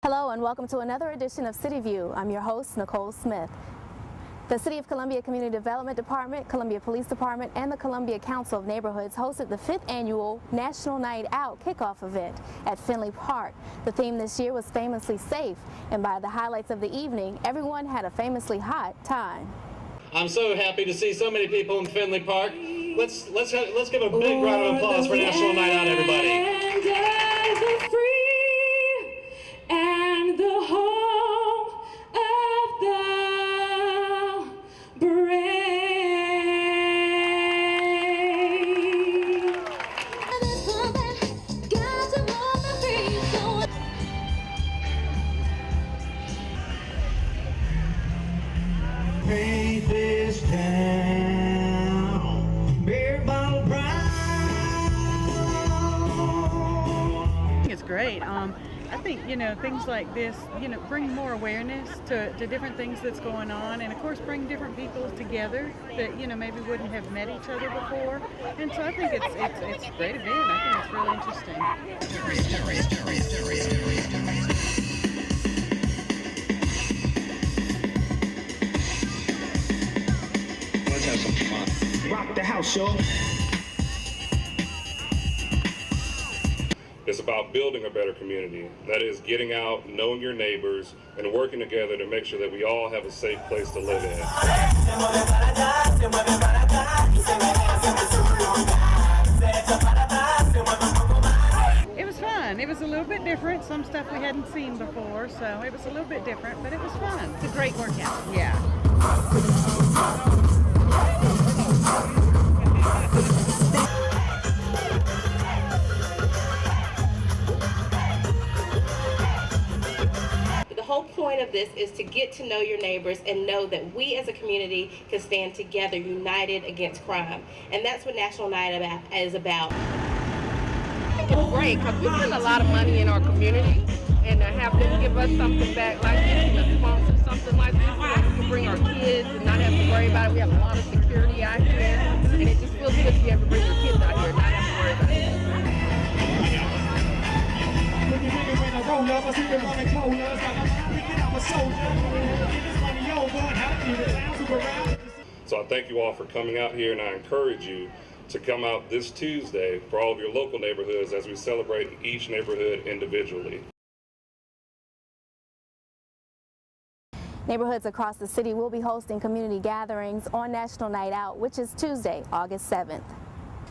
Hello and welcome to another edition of City View. I'm your host, Nicole Smith. The City of Columbia Community Development Department, Columbia Police Department, and the Columbia Council of Neighborhoods hosted the 5th annual National Night Out kickoff event at Finley Park. The theme this year was famously safe, and by the highlights of the evening, everyone had a famously hot time. I'm so happy to see so many people in Finley Park. Let's give a big round of applause for National Night Out, everybody. And the home of the brave. Faith is down, beer bottle brown. It's great. I think, things like this, bring more awareness to different things that's going on, and of course bring different people together that, maybe wouldn't have met each other before. And so I think it's a great event. I think it's really interesting. Let's have some fun. Rock the house, y'all. It's about building a better community. That is getting out, knowing your neighbors, and working together to make sure that we all have a safe place to live in. It was fun. It was a little bit different. Some stuff we hadn't seen before, so it was a little bit different, but it was fun. It's a great workout. Yeah. The whole point of this is to get to know your neighbors and know that we as a community can stand together, united against crime. And that's what National Night Out is about. I think it's great because we spend a lot of money in our community, and to have them give us something back like this, to sponsor something like this, we can bring our kids and not have to worry about it. We have a lot of security out here, and it just feels good to be able to bring your kids out here and not have to worry about it. So I thank you all for coming out here, and I encourage you to come out this Tuesday for all of your local neighborhoods as we celebrate each neighborhood individually. Neighborhoods across the city will be hosting community gatherings on National Night Out, which is Tuesday, August 7th.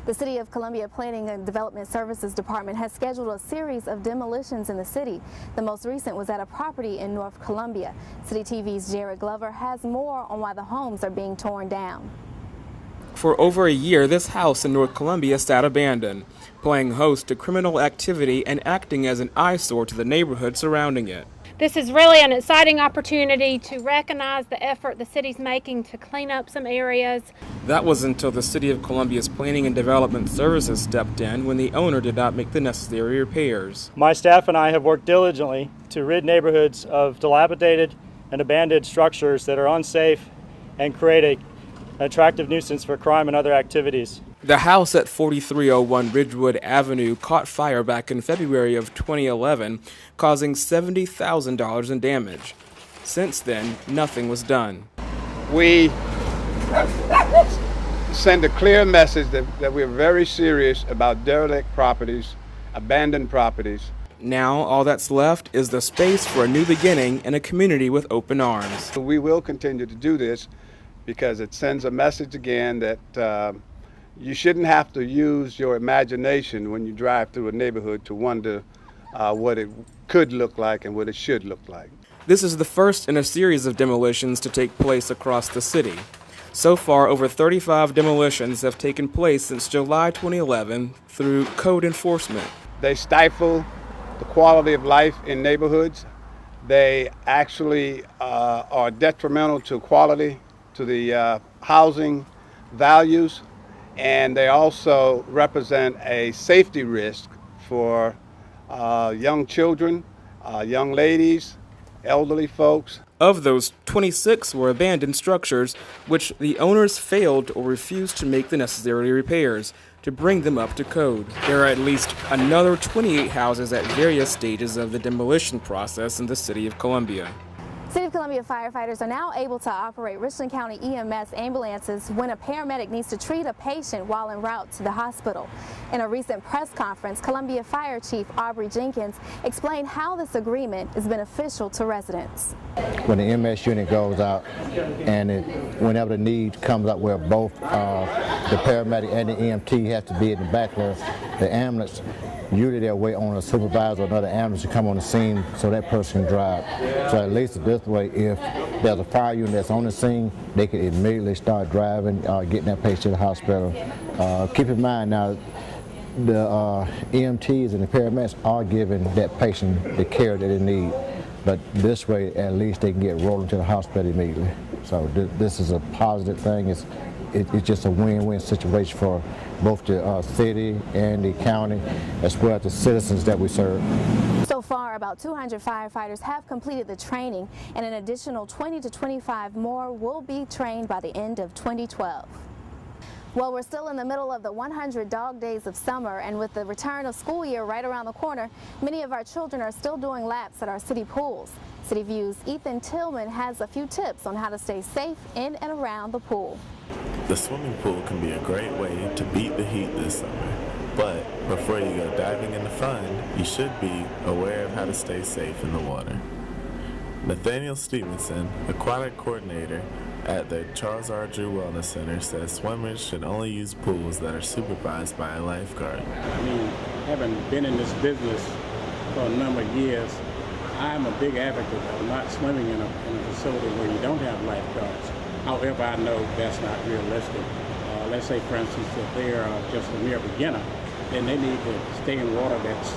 The City of Columbia Planning and Development Services Department has scheduled a series of demolitions in the city. The most recent was at a property in North Columbia. City TV's Jared Glover has more on why the homes are being torn down. For over a year, this house in North Columbia sat abandoned, playing host to criminal activity and acting as an eyesore to the neighborhood surrounding it. This is really an exciting opportunity to recognize the effort the city's making to clean up some areas. That was until the City of Columbia's Planning and Development Services stepped in when the owner did not make the necessary repairs. My staff and I have worked diligently to rid neighborhoods of dilapidated and abandoned structures that are unsafe and create an attractive nuisance for crime and other activities. The house at 4301 Ridgewood Avenue caught fire back in February of 2011, causing $70,000 in damage. Since then, nothing was done. We send a clear message that we're very serious about derelict properties, abandoned properties. Now, all that's left is the space for a new beginning and a community with open arms. We will continue to do this because it sends a message again that you shouldn't have to use your imagination when you drive through a neighborhood to wonder what it could look like and what it should look like. This is the first in a series of demolitions to take place across the city. So far, over 35 demolitions have taken place since July 2011 through code enforcement. They stifle the quality of life in neighborhoods. They actually are detrimental to quality, to the housing values. And they also represent a safety risk for young children, young ladies, elderly folks. Of those, 26 were abandoned structures, which the owners failed or refused to make the necessary repairs. to bring them up to code. There are at least another 28 houses at various stages of the demolition process in the city of Columbia. City of Columbia firefighters are now able to operate Richland County EMS ambulances when a paramedic needs to treat a patient while en route to the hospital. In a recent press conference, Columbia Fire Chief Aubrey Jenkins explained how this agreement is beneficial to residents. When the EMS unit goes out and whenever the need comes up where both the paramedic and the EMT have to be in the back of the ambulance, usually they'll wait on a supervisor or another ambulance to come on the scene so that person can drive. So at least this way, if there's a fire unit that's on the scene, they can immediately start driving, getting that patient to the hospital. Keep in mind now, the EMTs and the paramedics are giving that patient the care that they need. But this way, at least they can get rolling to the hospital immediately. So this is a positive thing. It's just a win-win situation for both the city and the county, as well as the citizens that we serve. So far, about 200 firefighters have completed the training, and an additional 20 to 25 more will be trained by the end of 2012. Well, we're still in the middle of the 100 dog days of summer, and with the return of school year right around the corner, many of our children are still doing laps at our city pools. City View's Ethan Tillman has a few tips on how to stay safe in and around the pool. The swimming pool can be a great way to beat the heat this summer, but before you go diving in the fun, you should be aware of how to stay safe in the water. Nathaniel Stevenson, aquatic coordinator at the Charles R. Drew Wellness Center, says swimmers should only use pools that are supervised by a lifeguard. I mean, having been in this business for a number of years, I'm a big advocate of not swimming in a facility where you don't have lifeguards. However, I know that's not realistic. Let's say, for instance, if they're just a mere beginner, then they need to stay in water that's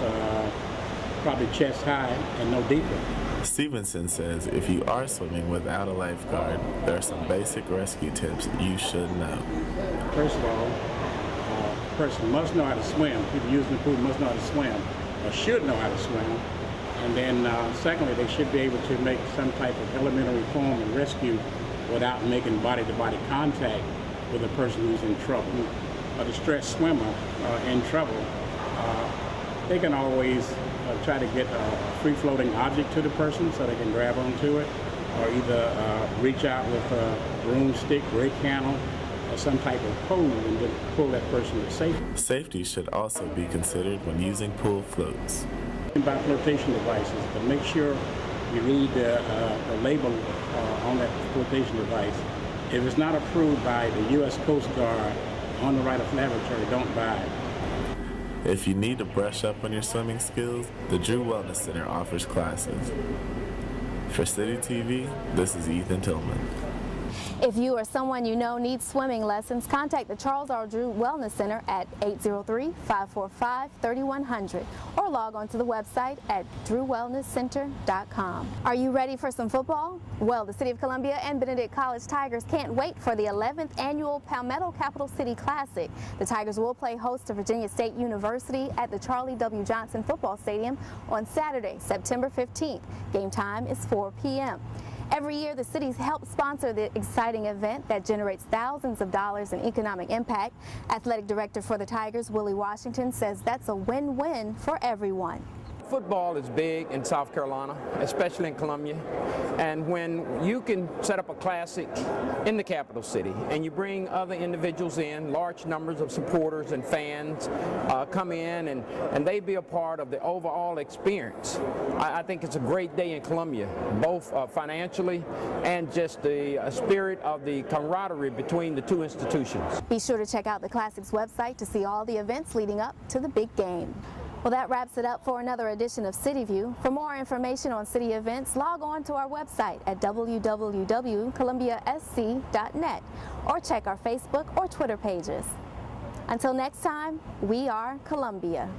probably chest high and no deeper. Stevenson says if you are swimming without a lifeguard, there are some basic rescue tips you should know. First of all, a person must know how to swim. People using the pool must know how to swim, or should know how to swim. And then secondly, they should be able to make some type of elementary form of rescue without making body-to-body contact with a person who's in trouble. A distressed swimmer in trouble, they can always try to get a free-floating object to the person so they can grab onto it, or either reach out with a broomstick, brake handle, or some type of pole and then pull that person to safety. Safety should also be considered when using pool floats. By flotation devices, but make sure you read the label on that flotation device. If it's not approved by the U.S. Coast Guard on the right of laboratory, don't buy it. If you need to brush up on your swimming skills, the Drew Wellness Center offers classes. For City TV, this is Ethan Tillman. If you or someone you know needs swimming lessons, contact the Charles R. Drew Wellness Center at 803-545-3100 or log on to the website at drewwellnesscenter.com. Are you ready for some football? Well, the City of Columbia and Benedict College Tigers can't wait for the 11th annual Palmetto Capital City Classic. The Tigers will play host to Virginia State University at the Charlie W. Johnson Football Stadium on Saturday, September 15th. Game time is 4 p.m. Every year, the cities help sponsor the exciting event that generates thousands of dollars in economic impact. Athletic Director for the Tigers, Willie Washington, says that's a win-win for everyone. Football is big in South Carolina, especially in Columbia, and when you can set up a classic in the capital city and you bring other individuals in, large numbers of supporters and fans come in and they be a part of the overall experience, I think it's a great day in Columbia, both financially and just the spirit of the camaraderie between the two institutions. Be sure to check out the Classic's website to see all the events leading up to the big game. Well, that wraps it up for another edition of City View. For more information on city events, log on to our website at www.columbiasc.net or check our Facebook or Twitter pages. Until next time, we are Columbia.